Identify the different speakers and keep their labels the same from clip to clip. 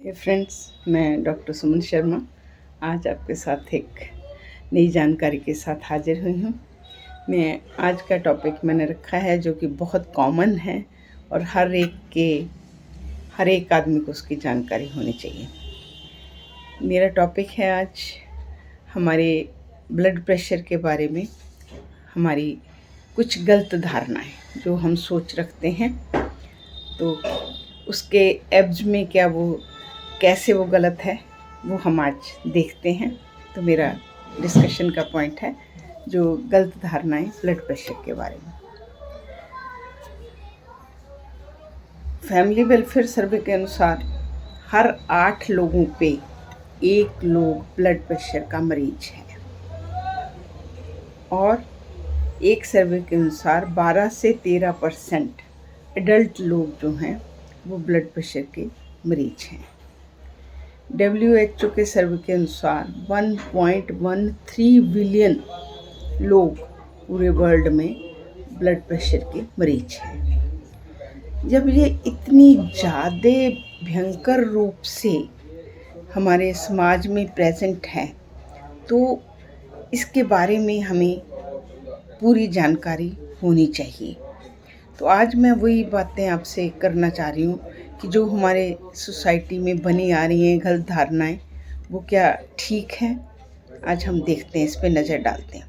Speaker 1: Friends, मैं doctor Suman Sharma आज आपके साथ एक नई जानकारी के साथ हाजिर हुई हूँ। मैं आज का टॉपिक मैंने रखा है जो कि बहुत कॉमन है और हर एक आदमी को उसकी जानकारी होनी चाहिए। मेरा टॉपिक है आज हमारे ब्लड प्रेशर के बारे में, हमारी कुछ गलत धारणाएं जो हम सोच रखते हैं, तो उसके एब्ज में क्या वो कैसे वो गलत है वो हम आज देखते हैं। तो मेरा डिस्कशन का पॉइंट है जो गलत धारणाएं ब्लड प्रेशर के बारे में। फैमिली वेलफेयर सर्वे के अनुसार हर 8 लोगों पे 1 लोग ब्लड प्रेशर का मरीज है और एक सर्वे के अनुसार 12 से 13% एडल्ट लोग जो हैं वो ब्लड प्रेशर के मरीज हैं। WHO के सर्वे के अनुसार 1.13 बिलियन लोग पूरे वर्ल्ड में ब्लड प्रेशर के मरीज हैं। जब ये इतनी ज़्यादा भयंकर रूप से हमारे समाज में प्रेजेंट है तो इसके बारे में हमें पूरी जानकारी होनी चाहिए। तो आज मैं वही बातें आपसे करना चाह रही हूँ कि जो हमारे सोसाइटी में बनी आ रही हैं गलत धारणाएं, वो क्या ठीक है। आज हम देखते हैं, इस पे नज़र डालते हैं।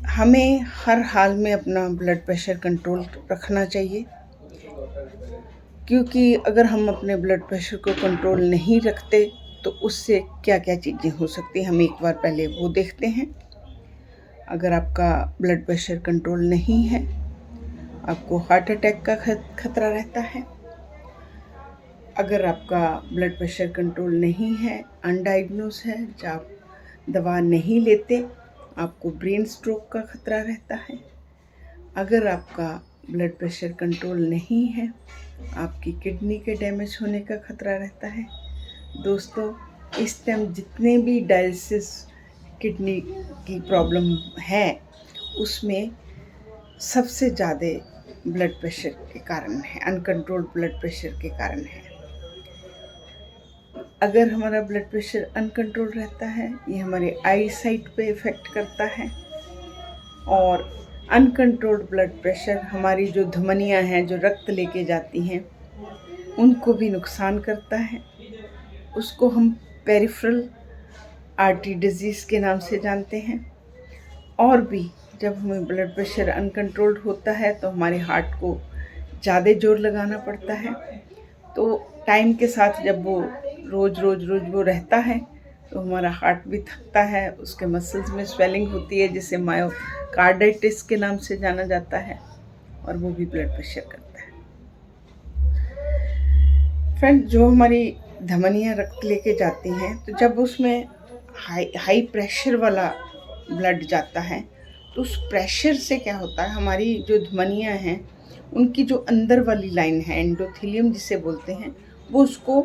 Speaker 1: हमें हर हाल में अपना ब्लड प्रेशर कंट्रोल रखना चाहिए, क्योंकि अगर हम अपने ब्लड प्रेशर को कंट्रोल नहीं रखते तो उससे क्या क्या चीज़ें हो सकती हैं, हम एक बार पहले वो देखते हैं। अगर आपका ब्लड प्रेशर कंट्रोल नहीं है, आपको हार्ट अटैक का खतरा रहता है। अगर आपका ब्लड प्रेशर कंट्रोल नहीं है, अनडायग्नोज है, जब आप दवा नहीं लेते, आपको ब्रेन स्ट्रोक का खतरा रहता है। अगर आपका ब्लड प्रेशर कंट्रोल नहीं है, आपकी किडनी के डैमेज होने का खतरा रहता है। दोस्तों, इस टाइम जितने भी डायलिसिस किडनी की प्रॉब्लम है उसमें सबसे ज़्यादा ब्लड प्रेशर के कारण है, अनकंट्रोल्ड ब्लड प्रेशर के कारण है। अगर हमारा ब्लड प्रेशर अनकंट्रोल रहता है, ये हमारे आई साइट पे इफ़ेक्ट करता है और अनकंट्रोल्ड ब्लड प्रेशर हमारी जो धमनियाँ हैं जो रक्त लेके जाती हैं उनको भी नुकसान करता है। उसको हम पेरिफेरल आर्टरी डिजीज़ के नाम से जानते हैं। और भी जब हमें ब्लड प्रेशर अनकंट्रोल्ड होता है तो हमारे हार्ट को ज़्यादा जोर लगाना पड़ता है। तो टाइम के साथ जब वो रोज़ वो रहता है तो हमारा हार्ट भी थकता है, उसके मसल्स में स्वेलिंग होती है जिसे मायोकार्डाइटिस के नाम से जाना जाता है, और वो भी ब्लड प्रेशर करता है। फ्रेंड, जो हमारी धमनियाँ रक्त लेके जाती हैं, तो जब उसमें हाई प्रेशर वाला ब्लड जाता है तो उस प्रेशर से क्या होता है, हमारी जो धमनियाँ हैं उनकी जो अंदर वाली लाइन है, एंडोथेलियम जिसे बोलते हैं, वो उसको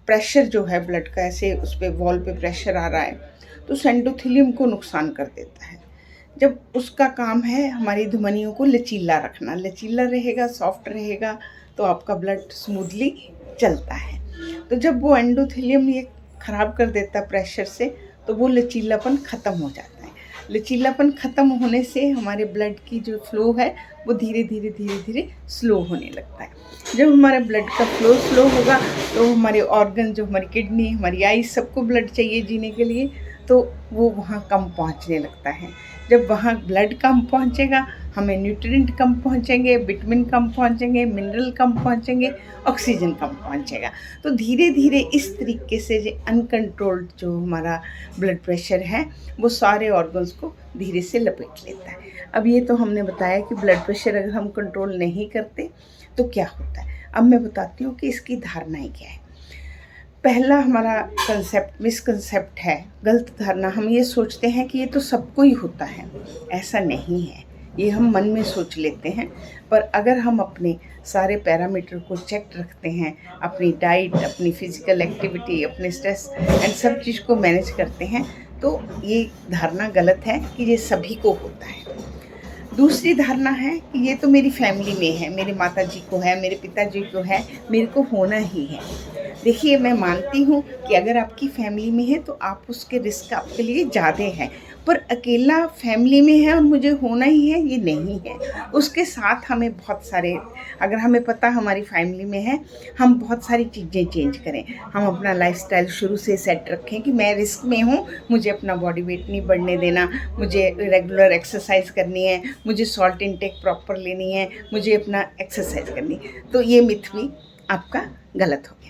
Speaker 1: प्रेशर जो है ब्लड का, ऐसे उस पर वॉल पे प्रेशर आ रहा है तो उस एंडोथेलियम को नुकसान कर देता है। जब उसका काम है हमारी धमनियों को लचीला रखना, लचीला रहेगा, सॉफ्ट रहेगा तो आपका ब्लड स्मूथली चलता है। तो जब वो एंडोथेलियम ये ख़राब कर देता प्रेशर से तो वो लचीलापन ख़त्म हो जाता है। लचीलापन ख़त्म होने से हमारे ब्लड की जो फ्लो है वो धीरे धीरे स्लो होने लगता है। जब हमारा ब्लड का फ्लो स्लो होगा तो हमारे ऑर्गन, जो हमारी किडनी, हमारी आई, सबको ब्लड चाहिए जीने के लिए, तो वो वहाँ कम पहुँचने लगता है। जब वहाँ ब्लड कम पहुँचेगा, हमें न्यूट्रिएंट कम पहुँचेंगे, विटामिन कम पहुँचेंगे, मिनरल कम पहुँचेंगे, ऑक्सीजन कम पहुँचेगा। तो धीरे धीरे इस तरीके से जो अनकंट्रोल्ड जो हमारा ब्लड प्रेशर है वो सारे ऑर्गन्स को धीरे से लपेट लेता है। अब ये तो हमने बताया कि ब्लड प्रेशर अगर हम कंट्रोल नहीं करते तो क्या होता है। अब मैं बताती हूँ कि इसकी धारणाएं क्या है। पहला हमारा मिसकंसेप्ट है, गलत धारणा। हम ये सोचते हैं कि ये तो सबको ही होता है, ऐसा नहीं है। ये हम मन में सोच लेते हैं, पर अगर हम अपने सारे पैरामीटर को चेक रखते हैं, अपनी डाइट, अपनी फिजिकल एक्टिविटी, अपने स्ट्रेस एंड सब चीज़ को मैनेज करते हैं, तो ये धारणा गलत है कि ये सभी को होता है। दूसरी धारणा है कि ये तो मेरी फैमिली में है, मेरे माताजी को है, मेरे पिताजी को है, मेरे को होना ही है। देखिए, मैं मानती हूँ कि अगर आपकी फैमिली में है तो आप उसके रिस्क आपके लिए ज़्यादा है, पर अकेला फैमिली में है और मुझे होना ही है, ये नहीं है। उसके साथ हमें बहुत सारे, अगर हमें पता हमारी फैमिली में है, हम बहुत सारी चीज़ें चेंज करें। हम अपना लाइफस्टाइल शुरू से सेट रखें कि मैं रिस्क में हूँ, मुझे अपना बॉडी वेट नहीं बढ़ने देना, मुझे रेगुलर एक्सरसाइज करनी है, मुझे सॉल्ट इनटेक प्रॉपर लेनी है, मुझे अपना एक्सरसाइज करनी है। तो ये मिथ भी आपका गलत हो गया।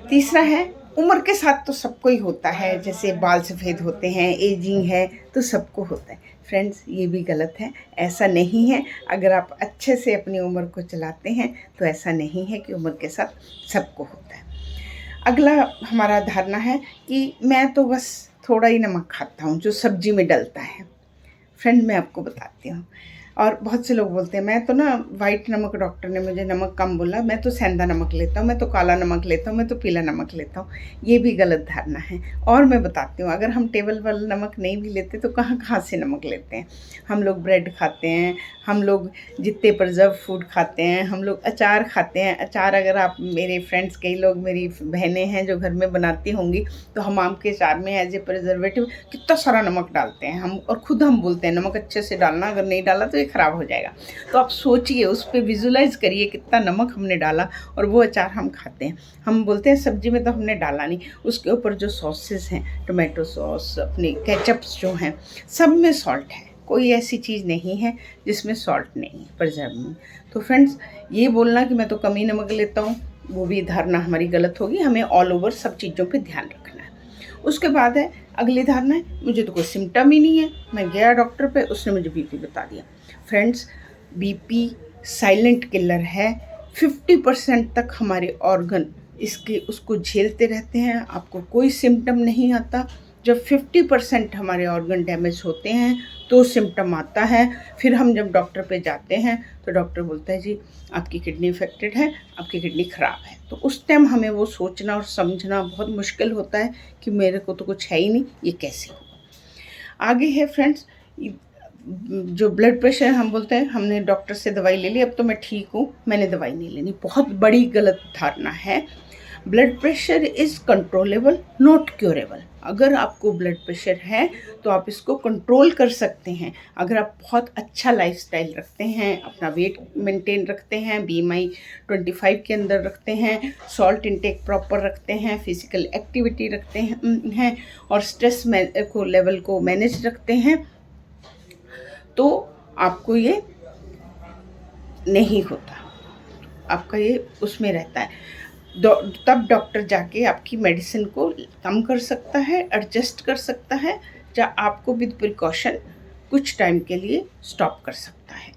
Speaker 1: तीसरा है, उम्र के साथ तो सबको ही होता है, जैसे बाल सफ़ेद होते हैं, एजिंग है तो सबको होता है। फ्रेंड्स, ये भी गलत है, ऐसा नहीं है। अगर आप अच्छे से अपनी उम्र को चलाते हैं तो ऐसा नहीं है कि उम्र के साथ सबको होता है। अगला हमारा धारणा है कि मैं तो बस थोड़ा ही नमक खाता हूँ जो सब्जी में डलता है। फ्रेंड, मैं आपको बताती हूँ, और बहुत से लोग बोलते हैं मैं तो ना वाइट नमक, डॉक्टर ने मुझे नमक कम बोला, मैं तो सेंधा नमक लेता हूँ, मैं तो काला नमक लेता हूँ, मैं तो पीला नमक लेता हूँ। ये भी गलत धारणा है। और मैं बताती हूँ, अगर हम टेबल वाला नमक नहीं भी लेते तो कहाँ कहाँ से नमक लेते हैं। हम लोग ब्रेड खाते हैं, हम लोग जितने प्रिजर्व फूड खाते हैं, हम लोग अचार खाते हैं। अचार, अगर आप, मेरे फ्रेंड्स कई लोग, मेरी बहनें हैं जो घर में बनाती होंगी, तो हम आम के अचार में एज ए प्रिजर्वेटिव कितना सारा नमक डालते हैं हम, और ख़ुद हम बोलते हैं नमक अच्छे से डालना, अगर नहीं डाला तो ख़राब हो जाएगा। तो आप सोचिए, उस पर विजुलाइज करिए कितना नमक हमने डाला, और वो अचार हम खाते हैं। हम बोलते हैं सब्जी में तो हमने डाला नहीं, उसके ऊपर जो सॉसेस हैं, टोमेटो सॉस, अपने केचप्स जो हैं, सब में सॉल्ट है। कोई ऐसी चीज़ नहीं है जिसमें सॉल्ट नहीं है, प्रिजर्व में। तो फ्रेंड्स, ये बोलना कि मैं तो कम ही नमक लेता हूँ, वो भी धारणा हमारी गलत होगी। हमें ऑल ओवर सब चीज़ों पे ध्यान रखना है। उसके बाद है अगली धारणा है, मुझे तो कोई सिम्टम ही नहीं है, मैं गया डॉक्टर पे, उसने मुझे बीपी बता दिया। फ्रेंड्स, बीपी साइलेंट किलर है। 50% तक हमारे ऑर्गन उसको झेलते रहते हैं, आपको कोई सिम्टम नहीं आता। जब 50% हमारे ऑर्गन डैमेज होते हैं तो सिम्टम आता है। फिर हम जब डॉक्टर पे जाते हैं तो डॉक्टर बोलता है जी आपकी किडनी इफेक्टेड है, आपकी किडनी ख़राब है। तो उस टाइम हमें वो सोचना और समझना बहुत मुश्किल होता है कि मेरे को तो कुछ है ही नहीं, ये कैसे होगा। आगे है फ्रेंड्स, जो ब्लड प्रेशर, हम बोलते हैं हमने डॉक्टर से दवाई ले ली, अब तो मैं ठीक हूँ, मैंने दवाई नहीं लेनी। बहुत बड़ी गलत धारणा है। Blood pressure is controllable, not curable. अगर आपको ब्लड प्रेशर है तो आप इसको कंट्रोल कर सकते हैं। अगर आप बहुत अच्छा लाइफस्टाइल रखते हैं, अपना वेट मेंटेन रखते हैं, BMI 25 के अंदर रखते हैं, सॉल्ट इनटेक प्रॉपर रखते हैं, फिजिकल एक्टिविटी रखते हैं और स्ट्रेस लेवल को मैनेज रखते हैं, तो आपको ये नहीं होता, आपका ये उसमें रहता है। तब डॉक्टर जाके आपकी मेडिसिन को कम कर सकता है, एडजस्ट कर सकता है, या आपको विद प्रिकॉशन कुछ टाइम के लिए स्टॉप कर सकता है।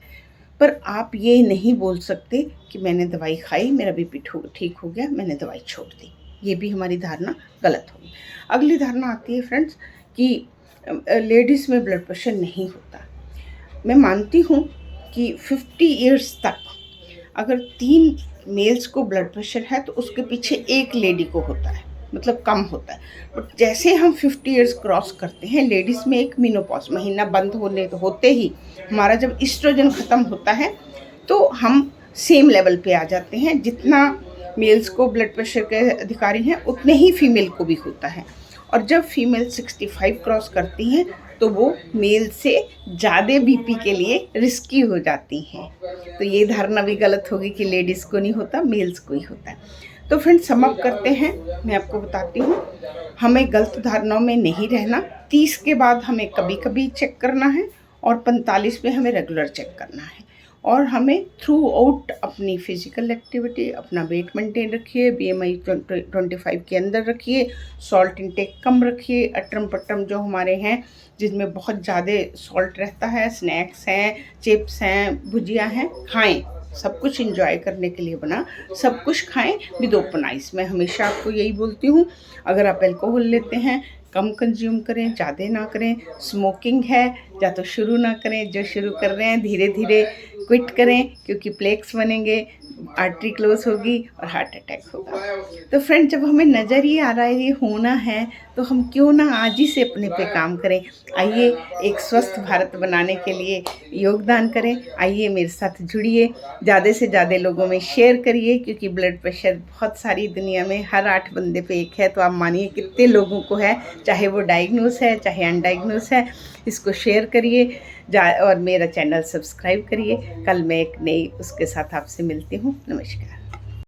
Speaker 1: पर आप ये नहीं बोल सकते कि मैंने दवाई खाई, मेरा बीपी ठीक हो गया, मैंने दवाई छोड़ दी। ये भी हमारी धारणा गलत होगी। अगली धारणा आती है फ्रेंड्स कि लेडीज़ में ब्लड प्रेशर नहीं होता। मैं मानती हूँ कि 50 इयर्स तक अगर 3 मेल्स को ब्लड प्रेशर है तो उसके पीछे 1 लेडी को होता है, मतलब कम होता है। बट जैसे हम 50 इयर्स क्रॉस करते हैं, लेडीज़ में एक मेनोपॉज महीना बंद होते ही हमारा जब ईस्ट्रोजन ख़त्म होता है तो हम सेम लेवल पे आ जाते हैं। जितना मेल्स को ब्लड प्रेशर के अधिकारी हैं उतने ही फीमेल को भी होता है। और जब फीमेल 65 क्रॉस करती हैं तो वो मेल से ज़्यादा बीपी के लिए रिस्की हो जाती हैं। तो ये धारणा भी गलत होगी कि लेडीज़ को नहीं होता, मेल्स को ही होता है। तो फ्रेंड्स, सम अप करते हैं, मैं आपको बताती हूँ, हमें गलत धारणाओं में नहीं रहना। 30 के बाद हमें कभी कभी चेक करना है और 45 में हमें रेगुलर चेक करना है। और हमें थ्रू आउट अपनी फ़िज़िकल एक्टिविटी, अपना वेट मेंटेन रखिए, BMI 25 के अंदर रखिए, सॉल्ट इंटेक कम रखिए। अटरम पटरम जो हमारे हैं जिसमें बहुत ज़्यादा सॉल्ट रहता है, स्नैक्स हैं, चिप्स हैं, भुजिया हैं, खाएं। सब कुछ एंजॉय करने के लिए बना, सब कुछ खाएं विद ओपन आइज़। मैं हमेशा आपको यही बोलती हूँ, अगर आप अल्कोहल लेते हैं कम कंज्यूम करें, ज़्यादा ना करें। स्मोकिंग है या तो शुरू ना करें, जो शुरू कर रहे हैं धीरे धीरे क्विट करें, क्योंकि प्लेक्स बनेंगे, आर्टरी क्लोज होगी और हार्ट अटैक होगा। तो फ्रेंड, जब हमें नज़र ही आ रहा है ये होना है, तो हम क्यों ना आज ही से अपने पे काम करें। आइए एक स्वस्थ भारत बनाने के लिए योगदान करें। आइए मेरे साथ जुड़िए, ज़्यादा से ज़्यादा लोगों में शेयर करिए, क्योंकि ब्लड प्रेशर बहुत सारी दुनिया में हर 8 बंदे पे एक है। तो आप मानिए कितने लोगों को है, चाहे वो डायग्नोस है चाहे अनडायग्नोस है। इसको शेयर करिए और मेरा चैनल सब्सक्राइब करिए। कल मैं एक नई उसके साथ आपसे मिलती हूँ। नमस्कार।